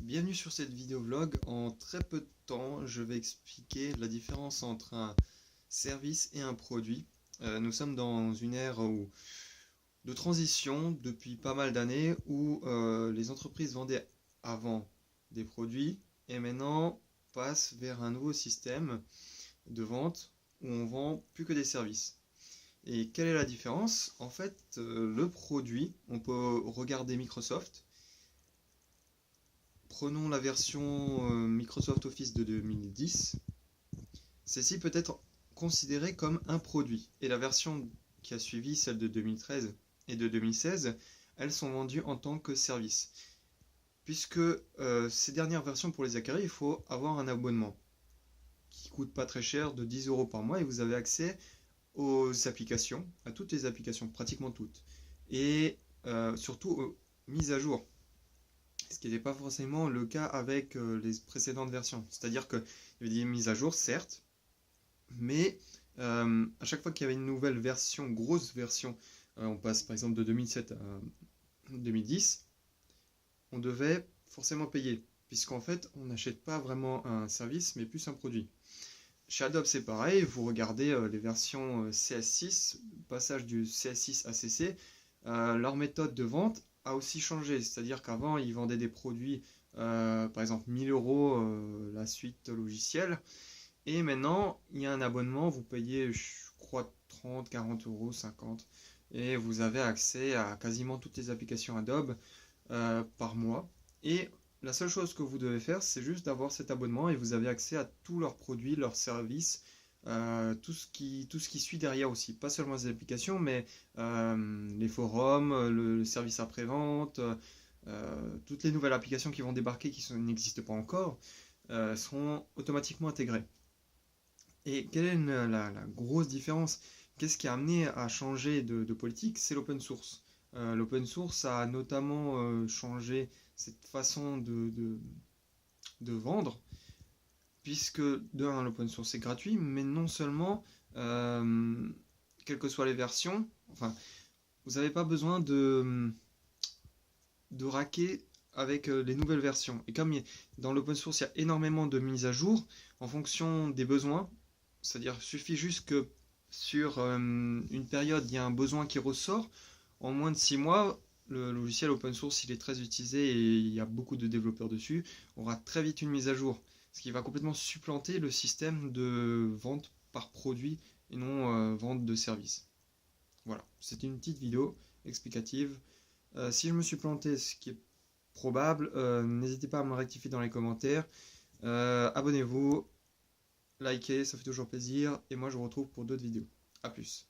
Bienvenue sur cette vidéo vlog. En très peu de temps, je vais expliquer la différence entre un service et un produit. Nous sommes dans une ère de transition depuis pas mal d'années où les entreprises vendaient avant des produits et maintenant passent vers un nouveau système de vente où on vend plus que des services. Et quelle est la différence? En fait, le produit, on peut regarder Microsoft. Prenons la version Microsoft Office de 2010. Celle-ci peut être considérée comme un produit. Et la version qui a suivi, celle de 2013 et de 2016, elles sont vendues en tant que service. Puisque ces dernières versions, pour les acquérir, il faut avoir un abonnement qui coûte pas très cher, de 10 € par mois, et vous avez accès aux applications, à toutes les applications, pratiquement toutes. Et surtout aux mises à jour. Ce qui n'était pas forcément le cas avec les précédentes versions. C'est-à-dire qu'il y avait des mises à jour, certes, mais à chaque fois qu'il y avait une nouvelle version, grosse version, on passe par exemple de 2007 à 2010, on devait forcément payer, puisqu'en fait, on n'achète pas vraiment un service, mais plus un produit. Chez Adobe, c'est pareil, vous regardez les versions CS6, passage du CS6 à CC, leur méthode de vente a aussi changé, c'est-à-dire qu'avant ils vendaient des produits, par exemple 1000 € la suite logicielle, et maintenant il y a un abonnement, vous payez je crois 30, 40 €, 50, et vous avez accès à quasiment toutes les applications Adobe par mois, et la seule chose que vous devez faire, c'est juste d'avoir cet abonnement et vous avez accès à tous leurs produits, leurs services, tout ce qui suit derrière aussi. Pas seulement les applications, mais les forums, le service après-vente, toutes les nouvelles applications qui vont débarquer qui n'existent pas encore, seront automatiquement intégrées. Et quelle est la grosse différence? Qu'est-ce qui a amené à changer de politique? C'est l'open source. L'open source a notamment changé cette façon de vendre, puisque de un, l'open source est gratuit, mais non seulement, quelles que soient les versions, enfin, vous n'avez pas besoin de raquer avec les nouvelles versions. Et comme dans l'open source, il y a énormément de mises à jour en fonction des besoins, c'est-à-dire il suffit juste que sur une période, il y a un besoin qui ressort, en moins de 6 mois, le logiciel open source, il est très utilisé et il y a beaucoup de développeurs dessus, aura très vite une mise à jour, ce qui va complètement supplanter le système de vente par produit et non vente de services. Voilà, c'était une petite vidéo explicative. Si je me suis planté, ce qui est probable, n'hésitez pas à me rectifier dans les commentaires. Abonnez-vous, likez, ça fait toujours plaisir, et moi je vous retrouve pour d'autres vidéos. A plus.